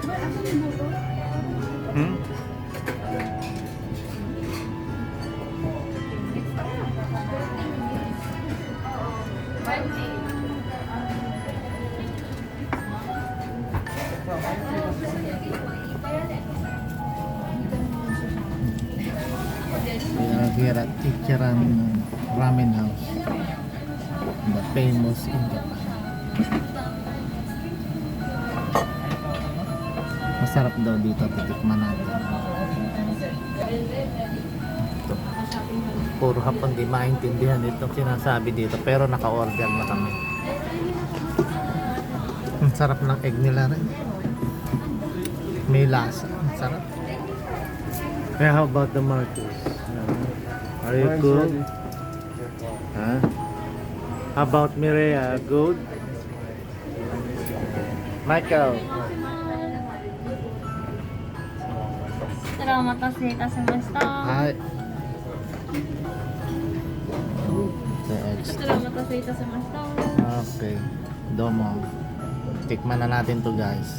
Hmm? We are here at Ichiran Ramen House, the famous in Japan. Masarap daw dito, titikman natin. Ito. Puro hapon di maintindihan itong sinasabi dito, pero naka-order na kami. Ang sarap ng egg nila rin. May lasa. Ang sarap. Hey, how about the Marcos? Are you good? Huh? How about Mireya? Good? Michael? お待たせいたしました。はい。こちらお待たせいたしました。 Okay. Domo. Tikman na natin to guys.